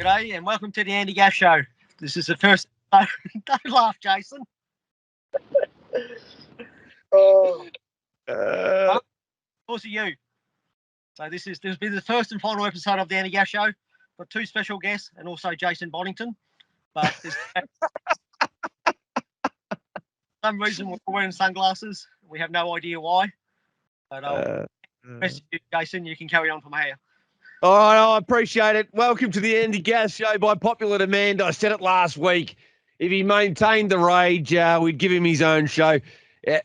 G'day and welcome to the Andy Gath Show. This is the first. Don't laugh, Jason. Oh. Because of you. So this will be the first and final episode of the Andy Gath Show. Got two special guests and also Jason Bonnington. But there's some reason we're wearing sunglasses. We have no idea why. But Jason, you can carry on from here. All right, I appreciate it. Welcome to the Andy Gath Show by popular demand. I said it last week. If he maintained the rage, we'd give him his own show.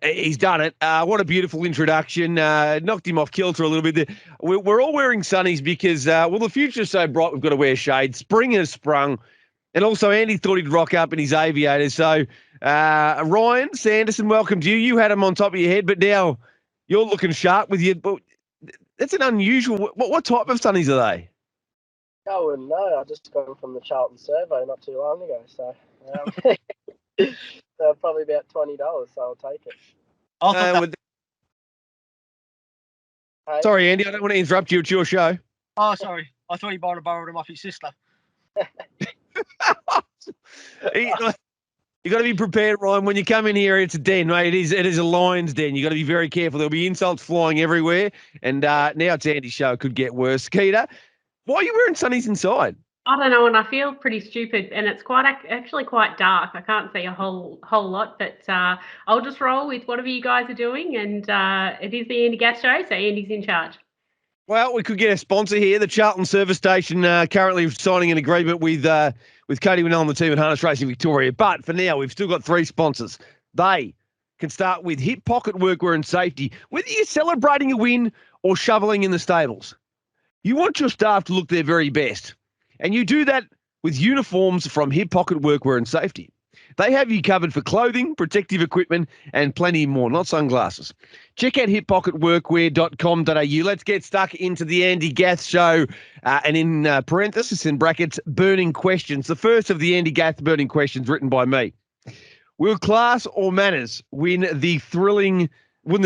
He's done it. What a beautiful introduction. Knocked him off kilter a little bit there. We're all wearing sunnies because, the future's so bright we've got to wear shades. Spring has sprung. And also Andy thought he'd rock up in his aviators. So, Ryan Sanderson, welcome to you. You had him on top of your head, but now you're looking sharp with you. That's an unusual. What type of sunnies are they? I wouldn't know. I just got them from the Charlton survey not too long ago. So they're probably about $20. So I'll take it. Sorry, Andy. I don't want to interrupt you. It's your show. Oh, sorry. I thought you might have borrowed them off his sister. You got to be prepared, Ryan. When you come in here, it's a den, mate. It is a lion's den. You got to be very careful. There'll be insults flying everywhere. And now it's Andy's show. It could get worse. Keita, why are you wearing sunnies inside? I don't know, and I feel pretty stupid, and it's actually quite dark. I can't see a whole lot, but I'll just roll with whatever you guys are doing, and it is the Andy Gath Show, so Andy's in charge. Well, we could get a sponsor here. The Charlton Service Station currently signing an agreement with Cody Winnell and the team at Harness Racing Victoria. But for now, we've still got three sponsors. They can start with Hip Pocket Workwear and Safety. Whether you're celebrating a win or shoveling in the stables, you want your staff to look their very best. And you do that with uniforms from Hip Pocket Workwear and Safety. They have you covered for clothing, protective equipment, and plenty more, not sunglasses. Check out hippocketworkwear.com.au. Let's get stuck into the Andy Gath Show. And in parenthesis, in brackets, burning questions. The first of the Andy Gath burning questions written by me. Will class or manners win the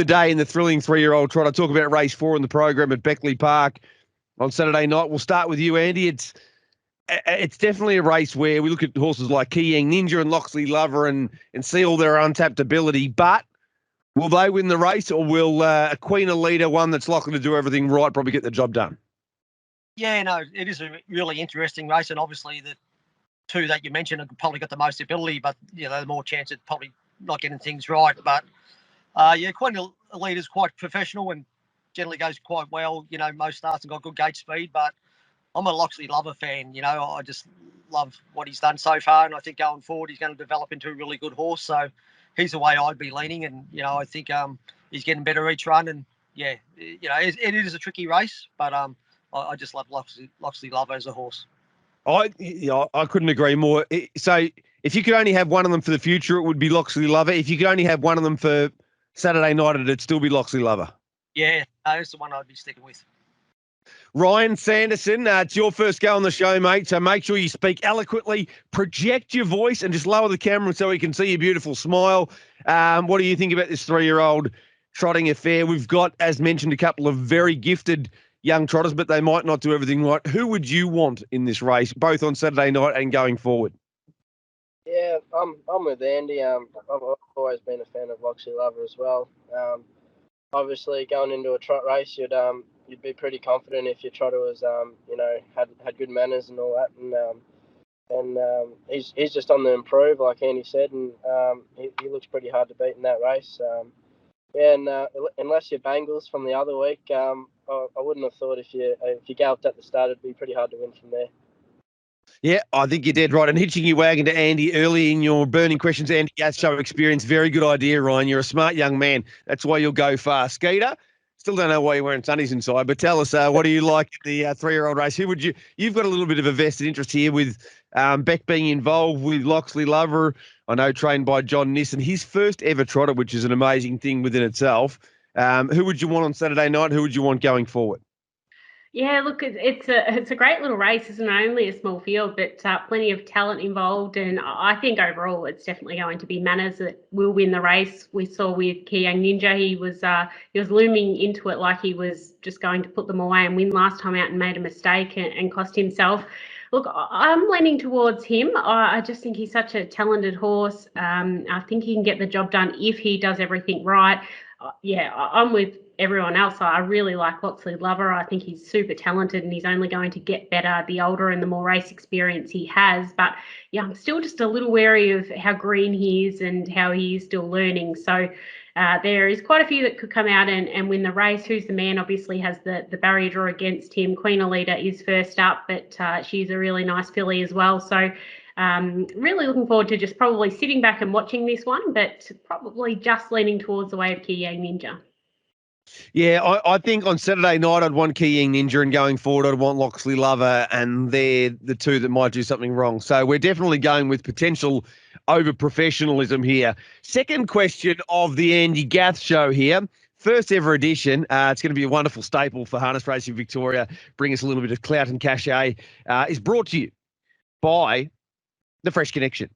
day in the thrilling 3-year-old trot? I talk about race 4 in the program at Beckley Park on Saturday night. We'll start with you, Andy. It's definitely a race where we look at horses like Keyang Ninja and Loxley Lover and see all their untapped ability. But will they win the race, or will a Queen Elida, one that's likely to do everything right, probably get the job done? Yeah, no, it is a really interesting race, and obviously the two that you mentioned have probably got the most ability, but the more chance of probably not getting things right. But Queen Elida is quite professional and generally goes quite well. Most starts and got good gate speed, but I'm a Loxley Lover fan. I just love what he's done so far, and I think going forward he's going to develop into a really good horse. So he's the way I'd be leaning, and I think he's getting better each run. And it is a tricky race, but I just love Loxley Lover as a horse. I couldn't agree more. So if you could only have one of them for the future, it would be Loxley Lover. If you could only have one of them for Saturday night, it'd still be Loxley Lover. Yeah, that's the one I'd be sticking with. Ryan Sanderson, it's your first go on the show, mate, so make sure you speak eloquently, project your voice, and just lower the camera so we can see your beautiful smile. What do you think about this 3-year-old trotting affair? We've got, as mentioned, a couple of very gifted young trotters, but they might not do everything right. Who would you want in this race, both on Saturday night and going forward? Yeah, I'm with Andy. I've always been a fan of Loxley Lover as well. Obviously, going into a trot race, you'd be pretty confident if your trotter was, had good manners and all that. And he's just on the improve, like Andy said, and he looks pretty hard to beat in that race. Unless you're Bangles from the other week, I wouldn't have thought if you galloped at the start, it'd be pretty hard to win from there. Yeah, I think you're dead right. And hitching your wagon to Andy early in your burning questions, Andy Gath Show experience, very good idea, Ryan. You're a smart young man. That's why you'll go far. Skeeter, still don't know why you're wearing sunnies inside, but tell us, what do you like in the 3-year-old race? You've got a little bit of a vested interest here with Beck being involved with Loxley Lover. I know trained by John Nissen, his first ever trotter, which is an amazing thing within itself. Who would you want on Saturday night? Who would you want going forward? Yeah, look, it's a great little race. It's not only a small field, but plenty of talent involved. And I think overall, it's definitely going to be manners that will win the race. We saw with Keyang Ninja, he was looming into it like he was just going to put them away and win last time out and made a mistake and cost himself. Look, I'm leaning towards him. I just think he's such a talented horse. I think he can get the job done if he does everything right. I'm with everyone else. I really like Loxley Lover. I think he's super talented and he's only going to get better the older and the more race experience he has. But yeah, I'm still just a little wary of how green he is and how he is still learning. So there is quite a few that could come out and win the race. Who's the Man obviously has the barrier draw against him. Queen Alita is first up, but she's a really nice filly as well. So really looking forward to just probably sitting back and watching this one, but probably just leaning towards the way of Ki Yang Ninja. Yeah, I think on Saturday night I'd want Ki Yang Ninja, and going forward I'd want Loxley Lover, and they're the two that might do something wrong. So we're definitely going with potential over-professionalism here. Second question of the Andy Gath Show here. First ever edition. It's going to be a wonderful staple for Harness Racing Victoria. Bring us a little bit of clout and cachet. Is brought to you by The Fresh Connection,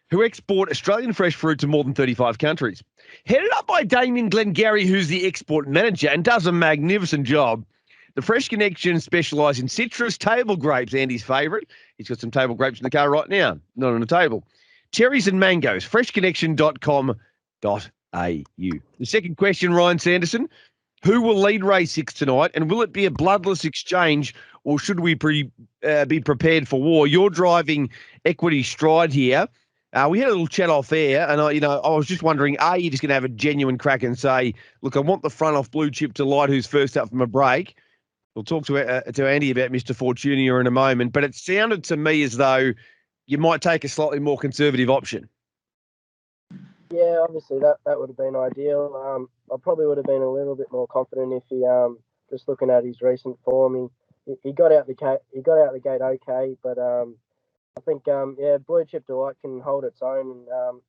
who export Australian fresh fruit to more than 35 countries. Headed up by Damien Glengarry, who's the export manager and does a magnificent job. The Fresh Connection specialise in citrus table grapes, Andy's favourite. He's got some table grapes in the car right now, not on the table. Cherries and mangoes, freshconnection.com.au. The second question, Ryan Sanderson. Who will lead race 6 tonight, and will it be a bloodless exchange, or should we be prepared for war? You're driving Equity Stride here. We had a little chat off air, and I was just wondering, are you just going to have a genuine crack and say, look, I want the front off Blue Chip Delight, who's first up from a break? We'll talk to Andy about Mr. Fortunia in a moment, but it sounded to me as though you might take a slightly more conservative option. Yeah, obviously that would have been ideal. I probably would have been a little bit more confident if he just looking at his recent form, he got out the gate okay, but I think Blue Chip Delight can hold its own, and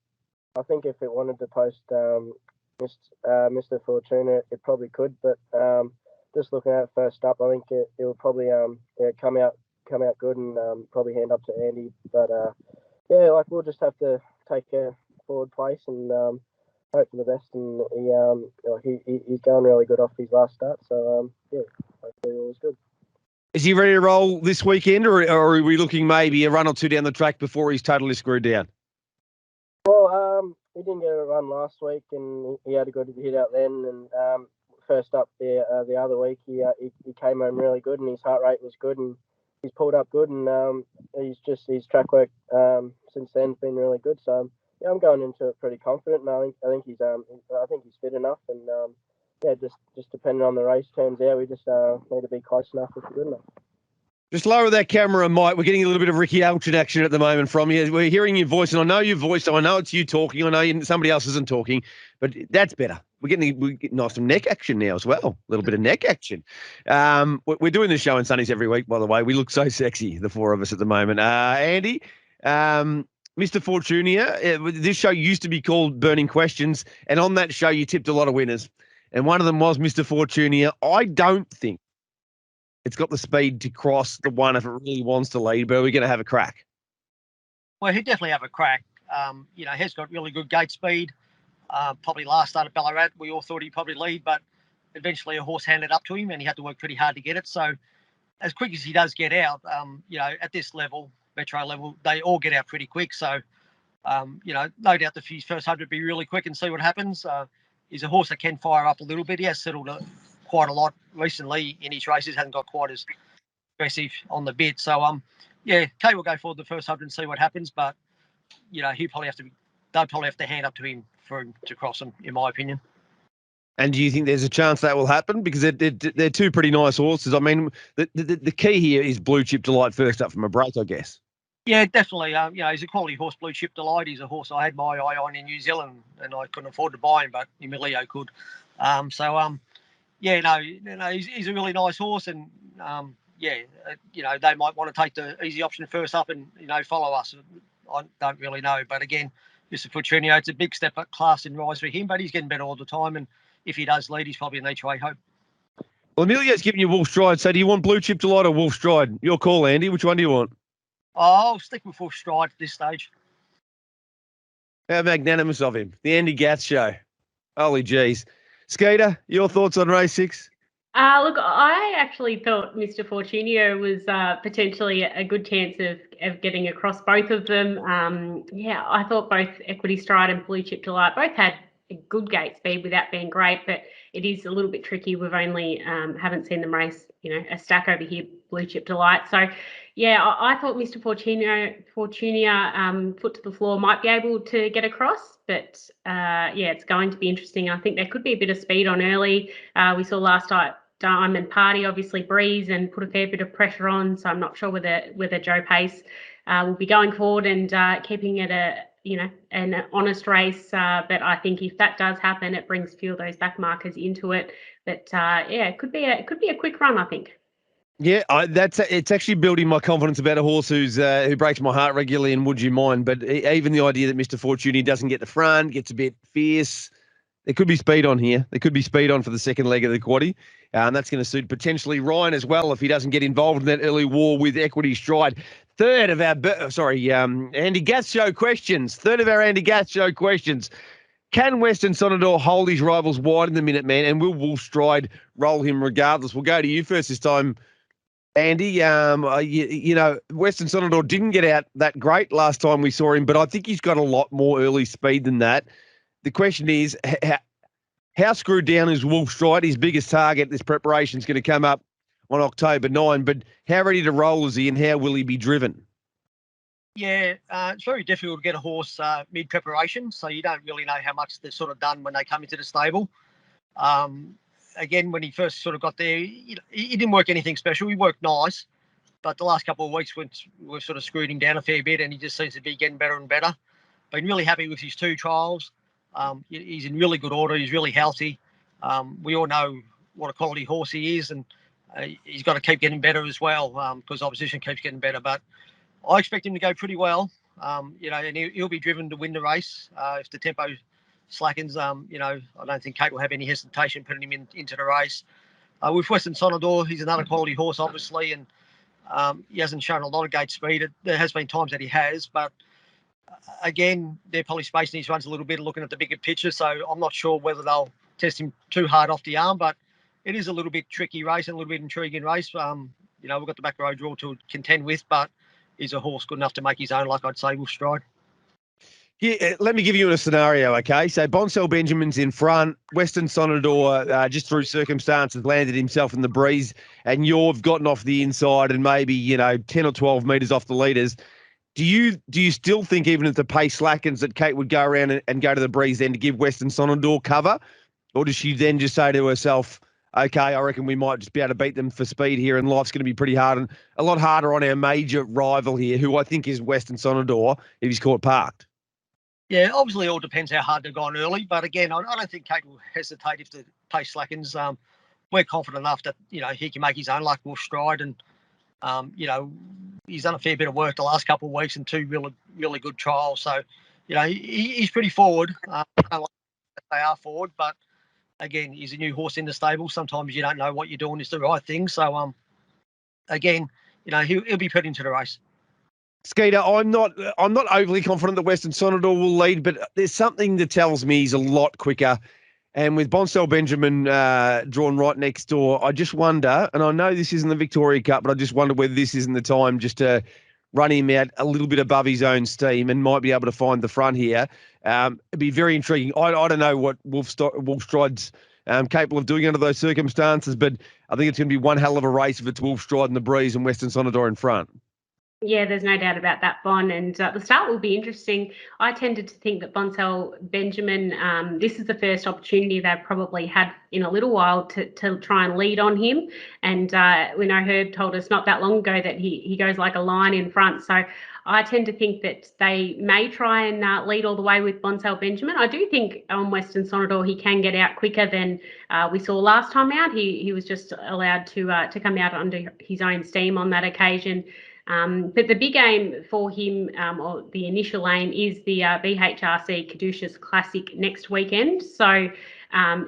I think if it wanted to post Mr. Fortuna, it probably could, but just looking at it first up, I think it will probably come out good and probably hand up to Andy, but we'll just have to take a forward place and hope for the best, and he's going really good off his last start, so hopefully all is good. Is he ready to roll this weekend, or are we looking maybe a run or two down the track before he's totally screwed down? Well, he didn't get a run last week, and he had a good hit out then, and first up the other week he came home really good, and his heart rate was good, and he's pulled up good, and his track work since then has been really good, so I'm going into it pretty confident, and I think he's fit enough, and just depending on the race turns out, we just need to be close enough if we're good enough. Just lower that camera, Mike. We're getting a little bit of Ricky Elchin action at the moment from you. We're hearing your voice, and I know your voice, so I know it's you talking. I know somebody else isn't talking, but that's better. We're getting some neck action now as well. A little bit of neck action. We're doing this show in Sundays every week, by the way. We look so sexy, the four of us at the moment. Andy, Mr. Fortunia, this show used to be called Burning Questions, and on that show you tipped a lot of winners, and one of them was Mr. Fortunia. I don't think it's got the speed to cross the one if it really wants to lead, but we're going to have a crack. Well, he'd definitely have a crack. He's got really good gate speed. Probably last start at Ballarat, we all thought he'd probably lead, but eventually a horse handed up to him and he had to work pretty hard to get it. So as quick as he does get out, at this level, metro level, they all get out pretty quick. So, no doubt the first 100 be really quick and see what happens. He's a horse that can fire up a little bit. He has settled quite a lot recently in his races, hasn't got quite as aggressive on the bit. So, Kay will go forward the first 100 and see what happens, but, they'll probably have to hand up to him for him to cross him, in my opinion. And do you think there's a chance that will happen? Because they're two pretty nice horses. I mean, the key here is Blue Chip Delight first up from a break, I guess. Yeah, definitely. He's a quality horse, Blue Chip Delight. He's a horse I had my eye on in New Zealand, and I couldn't afford to buy him, but Emilio could. He's a really nice horse, and they might want to take the easy option first up and follow us. I don't really know, but again, Mr. Fortunio, it's a big step up class in rise for him, but he's getting better all the time, and if he does lead, he's probably an each way hope. Well, Emilio's giving you Wolf Stride, so do you want Blue Chip Delight or Wolf Stride? Your call, Andy. Which one do you want? I'll stick with Wolf Stride at this stage. How magnanimous of him. The Andy Gath Show. Holy jeez. Skeeter, your thoughts on race 6? Look, I actually thought Mr. Fortunio was potentially a good chance of getting across both of them. Yeah, I thought both Equity Stride and Blue Chip Delight both had a good gate speed without being great, but it is a little bit tricky. We've only haven't seen them race, a stack over here, Blue Chip Delight. So, yeah, I thought Mr. Fortunia, foot to the floor, might be able to get across, but yeah, it's going to be interesting. I think there could be a bit of speed on early. We saw last night Diamond Party obviously breeze and put a fair bit of pressure on, so I'm not sure whether Joe Pace will be going forward and keeping it an honest race. But I think if that does happen, it brings a few of those back markers into it. But yeah, it could be a quick run, I think. Yeah, it's actually building my confidence about a horse who breaks my heart regularly. And would you mind? But even the idea that Mr. Fortuny doesn't get the front, gets a bit fierce. There could be speed on here. There could be speed on for the second leg of the quaddie. And that's going to suit potentially Ryan as well if he doesn't get involved in that early war with Equity Stride. Third of our, Andy Gath Show questions. Third of our Andy Gath Show questions. Can Western Sonador hold his rivals wide in the Minuteman, and will Wolf Stride roll him regardless? We'll go to you first this time, Andy. Western Sonador didn't get out that great last time we saw him, but I think he's got a lot more early speed than that. The question is, how screwed down is Wolf Stride? His biggest target, this preparation is going to come up on October 9, but how ready to roll is he and how will he be driven? Yeah, it's very difficult to get a horse mid-preparation, so you don't really know how much they've sort of done when they come into the stable. Again, when he first sort of got there, he didn't work anything special. He worked nice, but the last couple of weeks we've sort of screwed him down a fair bit, and he just seems to be getting better and better. Been really happy with his 2 trials. He's in really good order. He's really healthy. We all know what a quality horse he is, and he's got to keep getting better as well because opposition keeps getting better. But I expect him to go pretty well, and he'll be driven to win the race. If the tempo slackens, I don't think Kate will have any hesitation putting him into the race. With Western Sonador, he's another quality horse, obviously, and he hasn't shown a lot of gate speed. There has been times that he has, but again, they're probably spacing his runs a little bit, looking at the bigger picture. So I'm not sure whether they'll test him too hard off the arm, but it is a little bit tricky race and a little bit intriguing race. We've got the back row draw to contend with, but he's a horse good enough to make his own, like I'd say, Wolf Stride. Yeah, let me give you a scenario, okay? So Bonsell Benjamin's in front. Western Sonador, just through circumstances, landed himself in the breeze, and you've gotten off the inside and maybe, 10 or 12 metres off the leaders. Do you still think, even if the pace slackens, that Kate would go around and go to the breeze then to give Western Sonador cover? Or does she then just say to herself, okay, I reckon we might just be able to beat them for speed here, and life's going to be pretty hard and a lot harder on our major rival here, who I think is Western Sonador, if he's caught parked? Yeah, obviously it all depends how hard they've gone early. But again, I don't think Kate will hesitate if the pace slackens. We're confident enough that, he can make his own like Wolf Stride. And, he's done a fair bit of work the last couple of weeks and 2 really, really good trials. So, he's pretty forward. I don't like that they are forward, but again, he's a new horse in the stable. Sometimes you don't know what you're doing is the right thing. So, again, he'll be put into the race. Skeeter, I'm not overly confident that Western Sonador will lead, but there's something that tells me he's a lot quicker. And with Bonsell Benjamin drawn right next door, I just wonder, and I know this isn't the Victoria Cup, but I just wonder whether this isn't the time just to run him out a little bit above his own steam and might be able to find the front here. It'd be very intriguing. I don't know what Wolf Stride's capable of doing under those circumstances, but I think it's going to be one hell of a race if it's Wolf Stride in the breeze and Western Sonador in front. Yeah, there's no doubt about that, Bon. And the start will be interesting. I tended to think that Bonsell Benjamin, this is the first opportunity they've probably had in a little while to try and lead on him. And we know Herb told us not that long ago that he goes like a lion in front. So I tend to think that they may try and lead all the way with Bonsell Benjamin. I do think on Western Sonador he can get out quicker than we saw last time out. He was just allowed to come out under his own steam on that occasion. But the big aim for him, or the initial aim, is the BHRC Caduceus Classic next weekend. So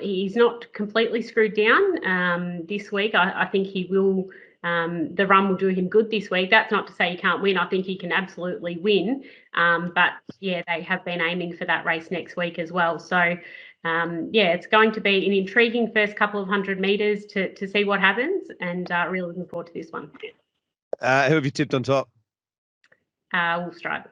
he's not completely screwed down this week. I think he will. The run will do him good this week. That's not to say he can't win. I think he can absolutely win. But yeah, they have been aiming for that race next week as well. So It's going to be an intriguing first couple of 100 metres to see what happens, and really looking forward to this one. Who have you tipped on top? Wolf Stripe.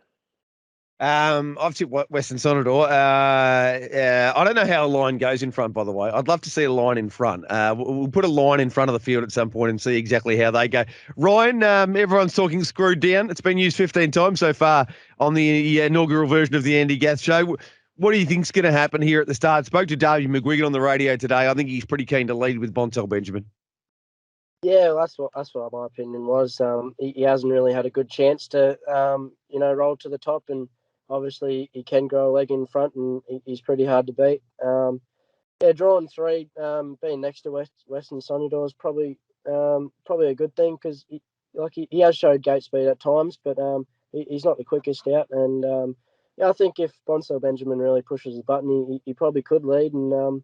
I've tipped Western Sonador. I don't know how a line goes in front, by the way. I'd love to see a line in front. We'll put a line in front of the field at some point and see exactly how they go. Ryan, everyone's talking Screwed Down. It's been used 15 times so far on the inaugural version of the Andy Gath Show. What do you think's going to happen here at the start? Spoke to Darby McGuigan on the radio today. I think he's pretty keen to lead with Bontel Benjamin. Yeah, that's what my opinion was. He hasn't really had a good chance to, roll to the top, and obviously he can grow a leg in front, and he's pretty hard to beat. Drawing 3, being next to Western Sonador is probably a good thing, because he has showed gate speed at times, but he's not the quickest out. And I think if Bontel Benjamin really pushes his button, he probably could lead, and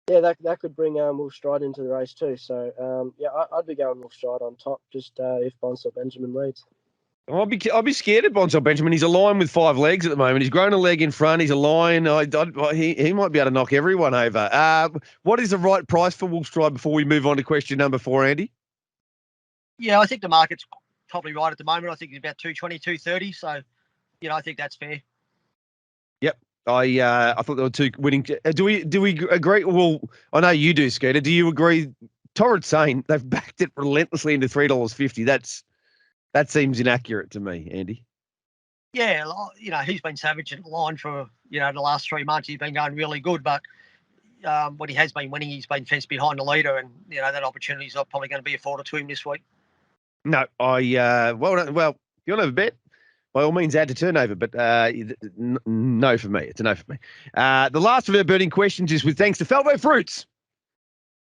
that could bring Wolf Stride into the race too. So I'd be going Wolf Stride on top, just if Bontel Benjamin leads. I'll be scared of Bontel Benjamin. He's a lion with 5 legs at the moment. He's grown a leg in front. He's a lion. He might be able to knock everyone over. What is the right price for Wolf Stride before we move on to question number 4, Andy? Yeah, I think the market's probably right at the moment. I think it's about 220, 230. So, I think that's fair. Yep. I thought there were 2 winning. Do we agree? Well, I know you do, Skeeter. Do you agree? Torrid saying they've backed it relentlessly into $3.50. That seems inaccurate to me, Andy. Yeah, he's been savage in the line for, the last 3 months. He's been going really good, but when he has been winning, he's been fenced behind the leader, and, that opportunity's not probably going to be afforded to him this week. No, well, if you want to have a bet, by all means add to turnover, but no for me. It's a no for me. The last of our burning questions is with thanks to Falvo Fruits,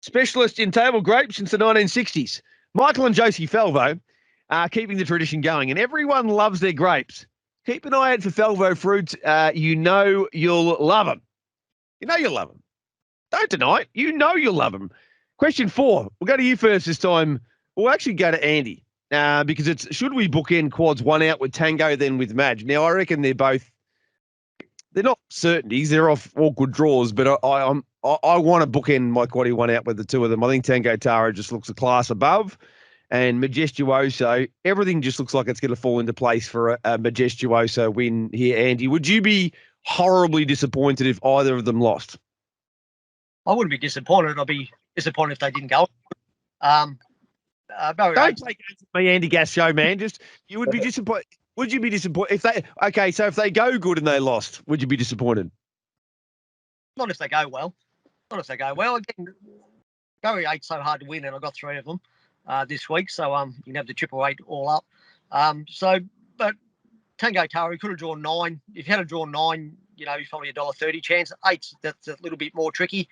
specialist in table grapes since the 1960s. Michael and Josie Falvo are keeping the tradition going, and everyone loves their grapes. Keep an eye out for Falvo Fruits. You'll love them. You'll love them. Don't deny it. You'll love them. Question 4. We'll go to you first this time. We'll actually go to Andy because it's should we bookend quads 1 out with Tango, then with Madge? Now, I reckon they're not certainties. They're all good draws, but I want to bookend my quaddy 1 out with the 2 of them. I think Tango Taro just looks a class above. And Majestuoso, everything just looks like it's going to fall into place for a Majestuoso win here, Andy. Would you be horribly disappointed if either of them lost? I wouldn't be disappointed. I'd be disappointed if they didn't go. Don't play games with me, Andy Gath Show, man. You would be disappointed. Would you be disappointed if they? Okay, so if they go good and they lost, would you be disappointed? Not if they go well. Again, Barry 8's so hard to win, and I got 3 of them this week, so you can have the 888 all up. But Tango Taro could have drawn 9. If he had drawn 9, he's probably $1.30 chance. 8's that's a little bit more tricky.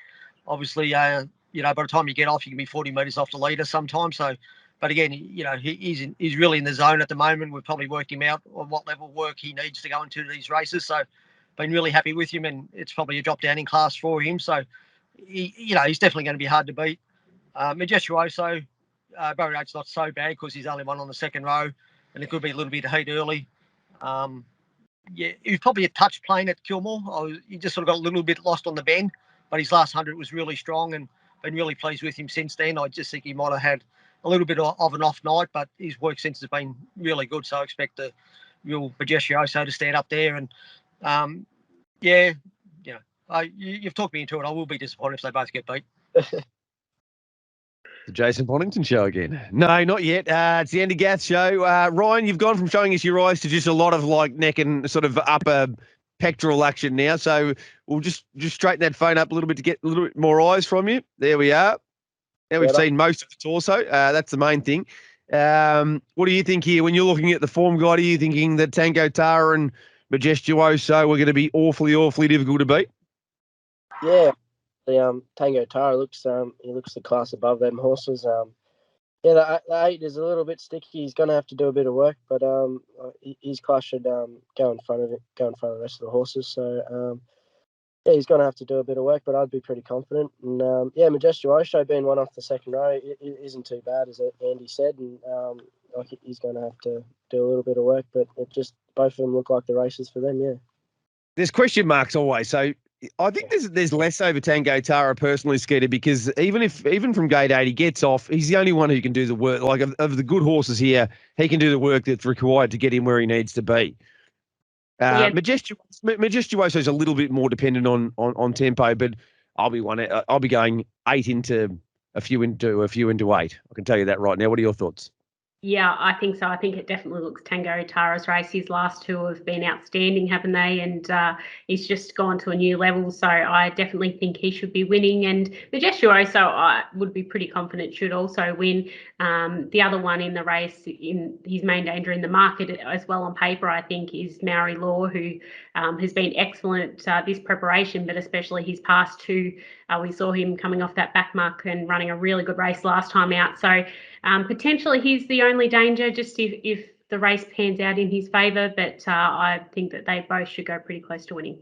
Obviously, by the time you get off, you can be 40 metres off the leader sometimes. So, but again, he's really in the zone at the moment. We've probably worked him out on what level of work he needs to go into these races. So, been really happy with him, and it's probably a drop down in class for him. So, he's definitely going to be hard to beat. Majestuoso, Barry 8's not so bad because he's only one on the second row, and it could be a little bit of heat early. He was probably a touch playing at Kilmore. He just sort of got a little bit lost on the bend, but his last 100 was really strong, and been really pleased with him since then. I just think he might have had a little bit of an off night, but his work since has been really good. So I expect the real Majestuoso to stand up there. And you've talked me into it. I will be disappointed if they both get beat. The Jason Bonnington Show again. No, not yet. It's the Andy Gath Show. Ryan, you've gone from showing us your eyes to just a lot of neck and sort of upper pectoral action now. So we'll just straighten that phone up a little bit to get a little bit more eyes from you. There we are. Now we've seen most of the torso. That's the main thing. What do you think here? When you're looking at the form guide, are you thinking that Tango Tara and Majestuoso were going to be awfully, awfully difficult to beat? Yeah. The Tango Tara looks the class above them horses. The 8 is a little bit sticky. He's going to have to do a bit of work, but his class should go in front of the rest of the horses. So he's going to have to do a bit of work, but I'd be pretty confident. And Majestuoso being one off the second row it isn't too bad, as Andy said, and he's going to have to do a little bit of work, but it just both of them look like the races for them. Yeah. There's question marks always. So I think there's less over Tango Tara personally, Skeeter, because even from gate 8 he gets off, he's the only one who can do the work. Like of the good horses here, he can do the work that's required to get him where he needs to be. Majestuoso is a little bit more dependent on tempo, but I'll be going 8 into a few into 8. I can tell you that right now. What are your thoughts? Yeah, I think so. I think it definitely looks Tango Tara's race. His last two have been outstanding, haven't they? And he's just gone to a new level. So I definitely think he should be winning. And Majestuoso, I would be pretty confident, should also win. The other one in the race, in his main danger in the market as well on paper, I think, is Maori Law, who has been excellent this preparation, but especially his past two. We saw him coming off that back mark and running a really good race last time out. So potentially he's the only danger, just if the race pans out in his favour. But I think that they both should go pretty close to winning.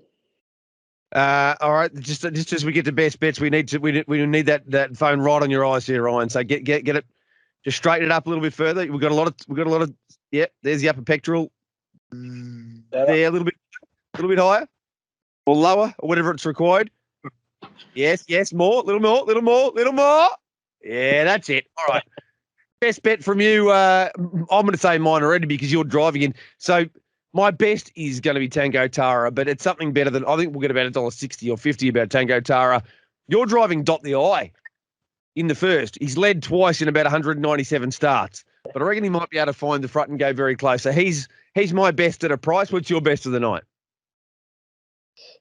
All right, just as we get to best bets, we need that phone right on your eyes here, Ryan. So get it, just straighten it up a little bit further. We've got a lot of. Yeah, there's the upper pectoral. There, a little bit higher, or lower, or whatever it's required. Yes, more, little more. Yeah, that's it. All right. Best bet from you. I'm going to say mine already because you're driving in. So my best is going to be Tango Tara, but it's something better than, I think we'll get about $1.60 or $1.50 about Tango Tara. You're driving Dot the Eye in the first. He's led twice in about 197 starts, but I reckon he might be able to find the front and go very close. So he's my best at a price. What's your best of the night?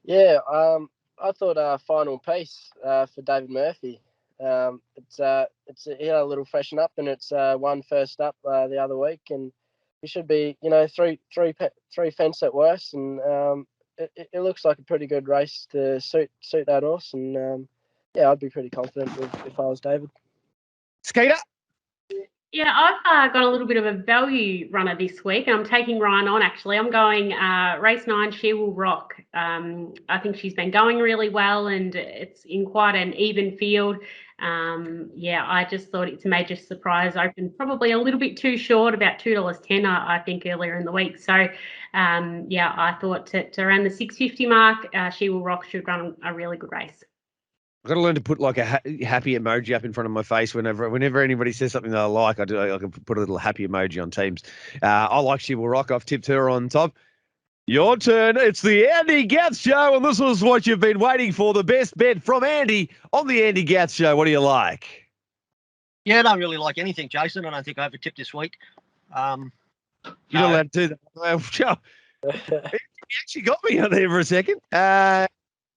Yeah, I thought Final Piece for David Murphy. It's he had a little freshen up, and it's won first up the other week, and he should be three fence at worst, and it looks like a pretty good race to suit that horse, and yeah, I'd be pretty confident if I was David. Skeeter? Yeah, I've got a little bit of a value runner this week, and I'm taking Ryan on, actually. I'm going race 9, She Will Rock. I think she's been going really well, and it's in quite an even field. I just thought it's a major surprise. Opened probably a little bit too short, about $2.10, I think, earlier in the week. So, I thought to around the $6.50 mark, She Will Rock should run a really good race. I've got to learn to put like a happy emoji up in front of my face whenever anybody says something that I like. I can put a little happy emoji on Teams. I like She Will Rock. I've tipped her on top. Your turn. It's the Andy Gath Show, and this is what you've been waiting for, the best bet from Andy on the Andy Gath Show. What do you like? Yeah, I don't really like anything, Jason. I don't think I have a tip this week. You're not allowed to do that. Well, Joe, you actually got me on there for a second.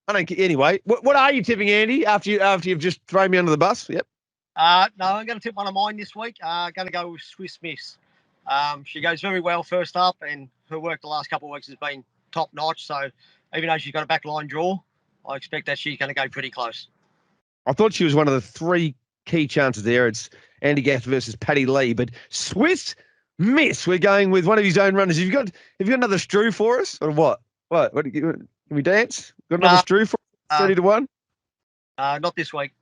I don't. Anyway, what are you tipping, Andy? After you've just thrown me under the bus? Yep. No, I'm going to tip one of mine this week. Going to go with Swiss Miss. She goes very well first up, and her work the last couple of weeks has been top notch. So even though she's got a backline draw, I expect that she's going to go pretty close. I thought she was one of the three key chances there. It's Andy Gath versus Paddy Lee, but Swiss Miss. We're going with one of his own runners. Have you got another Struve for us, or what? What? Can we dance? Got another Struve for 30-1? Not this week.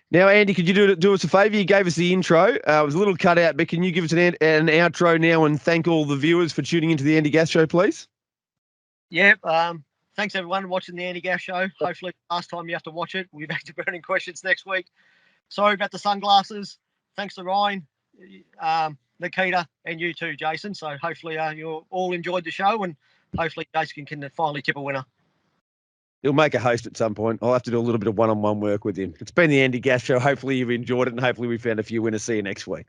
Now, Andy, could you do us a favour? You gave us the intro. It was a little cut out, but can you give us an outro now and thank all the viewers for tuning into the Andy Gath Show, please? Yeah. Thanks, everyone, watching the Andy Gath Show. Hopefully, last time you have to watch it. We'll be back to burning questions next week. Sorry about the sunglasses. Thanks to Ryan, Nikkita, and you too, Jason. So hopefully you all enjoyed the show, and hopefully Jason can finally tip a winner. He'll make a host at some point. I'll have to do a little bit of one-on-one work with him. It's been the Andy Gath Show. Hopefully you've enjoyed it, and hopefully we found a few winners. See you next week.